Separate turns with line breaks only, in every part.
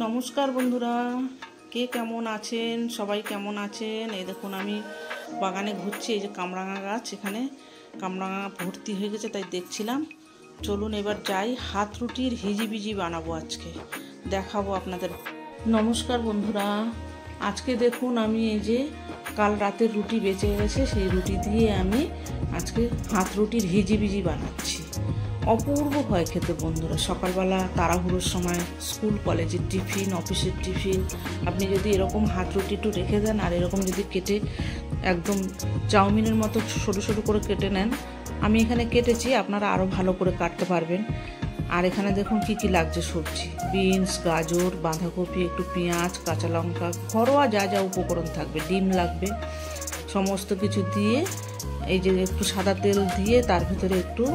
নমস্কার বন্ধুরা, কে কেমন আছেন? সবাই কেমন আছেন? এই দেখুন আমি বাগানে ঘুরছি। এই যে কামরাঙা গাছ, এখানে কামরাঙা ভর্তি হয়ে গেছে, তাই দেখছিলাম। চলুন এবার যাই, হাত রুটির হিজিবিজি বানাবো আজকে, দেখাবো আপনাদের। নমস্কার বন্ধুরা, আজকে দেখুন আমি এই যে কাল রাতের রুটি বেঁচে গেছে, সেই রুটি দিয়ে আমি আজকে হাত রুটির হিজিবিজি বানাচ্ছি। অপূর্ব হয় খেতে বন্ধুরা। সকালবেলা তাড়াহুড়োর সময় স্কুল কলেজের টিফিন, অফিসের টিফিন, আপনি যদি এরকম হাত রুটি একটু রেখে দেন আর এরকম যদি কেটে একদম চাউমিনের মতো সরু সরু করে কেটে নেন, আমি এখানে কেটেছি, আপনারা আরও ভালো করে কাটতে পারবেন। আর এখানে দেখুন কি কি লাগছে সবজি: বিনস, গাজর, বাঁধাকপি, একটু পেঁয়াজ, কাঁচা লঙ্কা, ঘরোয়া যা যা উপকরণ থাকবে, ডিম লাগবে। সমস্ত কিছু দিয়ে এই যে একটু সাদা তেল দিয়ে তার ভিতরে একটু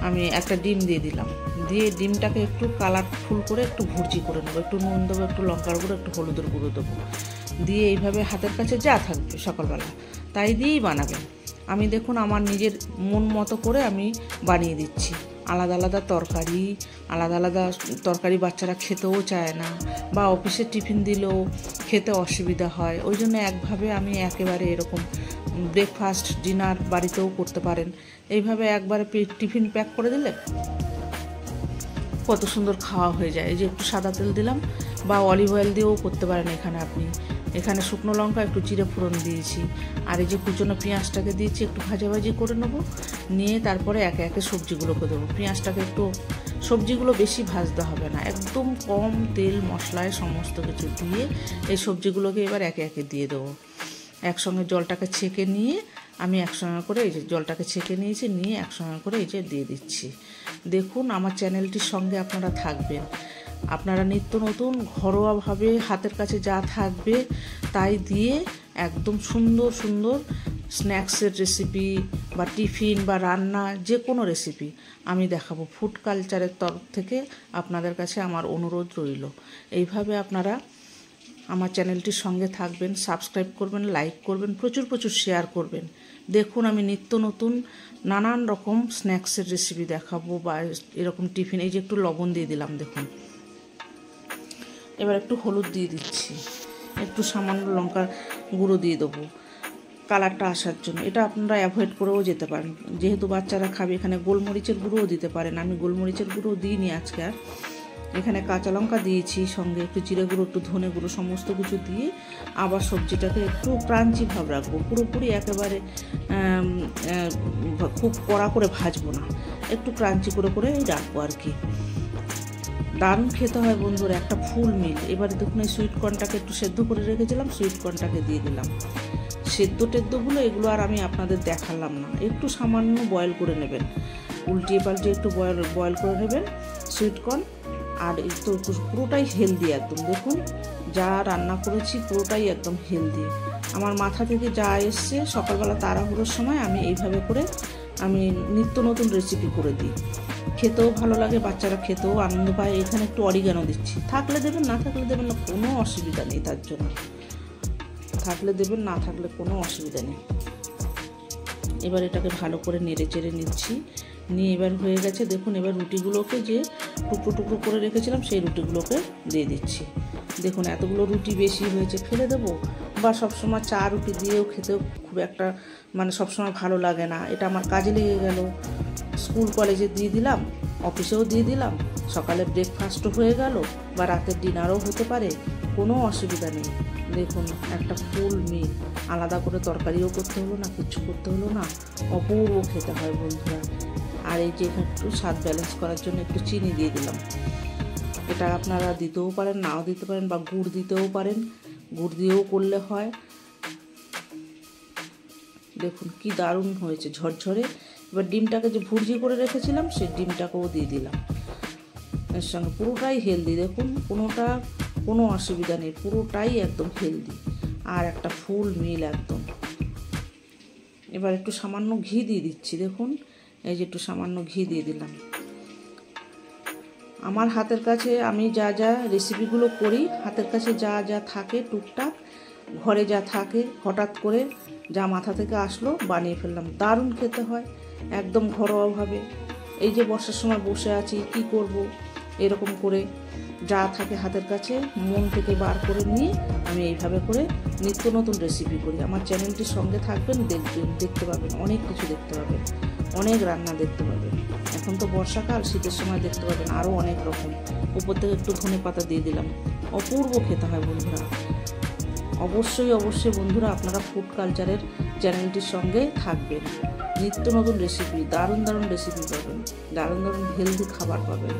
আমি একটা ডিম দিয়ে দিলাম, দিয়ে ডিমটাকে একটু কালারফুল করে একটু ভুর্জি করে নেবো। একটু নুন দেবো, একটু লঙ্কার গুঁড়ো, একটু হলুদের গুঁড়ো দেবো, দিয়ে এইভাবে হাতের কাছে যা থাকবে সকালবেলা তাই দিয়েই বানাবেন। আমি দেখুন আমার নিজের মন মতো করে আমি বানিয়ে দিচ্ছি। আলাদা আলাদা তরকারি বাচ্চারা খেতেও চায় না, বা অফিসে টিফিন দিলেও খেতে অসুবিধা হয়, ওই জন্য একভাবে আমি একেবারে এরকম ব্রেকফাস্ট, ডিনার বাড়িতেও করতে পারেন। এইভাবে একবারে টিফিন প্যাক করে দিলে কত সুন্দর খাওয়া হয়ে যায়। এই যে একটু সাদা তেল দিলাম, বা অলিভ অয়েল দিয়েও করতে পারেন আপনি। এখানে শুকনো লঙ্কা একটু জিরে ফোড়ন দিয়েছি, আর এই যে কুচনো পেঁয়াজটাকে দিয়েছি, একটু ভাজাভাজি করে নেবো, নিয়ে তারপরে একে একে সবজিগুলোকে দেবো। পেঁয়াজটাকে একটু, সবজিগুলো বেশি ভাজতে হবে না, একদম কম তেল মশলায় সমস্ত কিছু দিয়ে এই সবজিগুলোকে এবার একে একে দিয়ে দেবো। একসঙ্গে জলটাকে ছেঁকে নিয়ে আমি একসঙ্গে করে এই যে জলটাকে ছেঁকে নিয়েছি, নিয়ে একসঙ্গে করে এই যে দিয়ে দিচ্ছি। দেখুন আমার চ্যানেলটির সঙ্গে আপনারা থাকবেন, আপনারা নিত্য নতুন ঘরোয়াভাবে হাতের কাছে যা থাকবে তাই দিয়ে একদম সুন্দর সুন্দর স্ন্যাক্সের রেসিপি বা টিফিন বা রান্না যে কোনো রেসিপি আমি দেখাবো। ফুড কালচারের তরফ থেকে আপনাদের কাছে আমার অনুরোধ রইল, এইভাবে আপনারা আমার চ্যানেলটির সঙ্গে থাকবেন, সাবস্ক্রাইব করবেন, লাইক করবেন, প্রচুর প্রচুর শেয়ার করবেন। দেখুন আমি নিত্য নতুন নানান রকম স্ন্যাক্সের রেসিপি দেখাবো, বা এরকম টিফিন। এই যে একটু লবণ দিয়ে দিলাম দেখুন, এবার একটু হলুদ দিয়ে দিচ্ছি, একটু সামান্য লঙ্কার গুঁড়ো দিয়ে দেবো কালারটা আসার জন্য। এটা আপনারা অ্যাভয়েড করেও যেতে পারেন, যেহেতু বাচ্চারা খাবে। এখানে গোলমরিচের গুঁড়োও দিতে পারেন, আমি গোলমরিচের গুঁড়ো দিইনি আজকে। আর এখানে কাঁচা লঙ্কা দিয়েছি, সঙ্গে একটু জিরে গুঁড়ো, একটু ধনে গুঁড়ো, সমস্ত কিছু দিয়ে আবার সবজিটাকে একটু ক্রাঞ্চি ভাব রাখবো। পুরোপুরি একেবারে খুব কড়া করে ভাজবো না, একটু ক্রাঞ্চি করে করে রাখবো আর কি। দারুণ খেতে হয় বন্ধুরা, একটা ফুল মিল। এবারে দেখুন এই সুইট কর্নটাকে একটু সেদ্ধ করে রেখেছিলাম, সুইট কর্নটাকে দিয়ে দিলাম। সেদ্ধ টেদ্ধগুলো এগুলো আর আমি আপনাদের দেখালাম না, একটু সামান্য বয়েল করে নেবেন, উল্টিয়ে পাল্টিয়ে একটু বয়েল করে নেবেন সুইট কর্ন। আর একটু পুরোটাই হেলদি একদম। দেখুন যা রান্না করেছি পুরোটাই একদম হেলদি। আমার মাথা থেকে যা এসছে সকালবেলা তাড়াহুড়োর সময় আমি এইভাবে করে আমি নিত্য নতুন রেসিপি করে দিই। খেতেও ভালো লাগে, বাচ্চারা খেতেও আনন্দ পায়। এখানে একটু অরিগানো দিচ্ছি, থাকলে দেবেন, না থাকলে দেবেন না, কোনো অসুবিধা নেই। তার জন্য থাকলে দেবেন, না থাকলে কোনো অসুবিধা নেই। এবার এটাকে ভালো করে নেড়ে চেড়ে নিচ্ছি, নিয়ে এবার হয়ে গেছে। দেখুন এবার রুটিগুলোকে যে টুকরো টুকরো করে রেখেছিলাম সেই রুটিগুলোকে দিয়ে দিচ্ছি। দেখুন এতগুলো রুটি বেশি হয়েছে, ফেলে দেবো? বা সবসময় চা রুটি দিয়েও খেতেও খুব একটা সবসময় ভালো লাগে না। এটা আমার কাজে লেগে গেল, স্কুল কলেজে দিয়ে দিলাম, অফিসেও দিয়ে দিলাম, সকালে ব্রেকফাস্টও হয়ে গেল, বা রাতের ডিনারও হতে পারে, কোনো অসুবিধা নেই। দেখুন একটা ফুল মিল, আলাদা করে তরকারিও করতে হলো না, কিচ্ছু করতে হলো না, অপূর্ব খেতে হয় বন্ধুরা। আর এই যে এখানে একটু স্বাদ ব্যালেন্স করার জন্য একটু চিনি দিয়ে দিলাম। এটা আপনারা দিতেও পারেন, নাও দিতে পারেন, বা গুড় দিতেও পারেন, গুড় দিয়েও করলে হয়। দেখুন কি দারুণ হয়েছে, ঝরঝরে। এবার ডিমটাকে যে ভুর্জি করে রেখেছিলাম সেই ডিমটাকেও দিয়ে দিলাম এর সঙ্গে। পুরোটাই হেলদি, দেখুন কোনো অসুবিধা নেই, পুরোটাই একদম হেলদি আর একটা ফুল মিল একদম। এবার একটু সামান্য ঘি দিয়ে দিচ্ছি, দেখুন এই যে একটু সামান্য ঘি দিয়ে দিলাম। আমার হাতের কাছে আমি যা যা রেসিপিগুলো করি, হাতের কাছে যা যা থাকে টুকটাক, ঘরে যা থাকে, হঠাৎ করে যা মাথা থেকে আসলো বানিয়ে ফেললাম। দারুণ খেতে হয় একদম ঘরোয়াভাবে। এই যে বর্ষার সময় বসে আছি, কি করব, এরকম করে যা থাকে হাতের কাছে মন থেকে বার করে নিয়ে আমি এইভাবে করে নিত্য নতুন রেসিপি করি। আমার চ্যানেলটির সঙ্গে থাকবেন, দেখবেন, দেখতে পাবেন, অনেক কিছু দেখতে পাবেন, অনেক রান্না দেখতে পাবেন। এখন তো বর্ষাকাল, শীতের সময় দেখতে পাবেন আরও অনেক রকম। উপর থেকে একটু ধনে পাতা দিয়ে দিলাম, অপূর্ব খেতে হয় বন্ধুরা। অবশ্যই অবশ্যই বন্ধুরা আপনারা ফুড কালচারের চ্যানেলটির সঙ্গে থাকবেন। নিত্য নতুন রেসিপি, দারুণ দারুণ রেসিপি পাবেন, দারুণ দারুণ হেলদি খাবার পাবেন।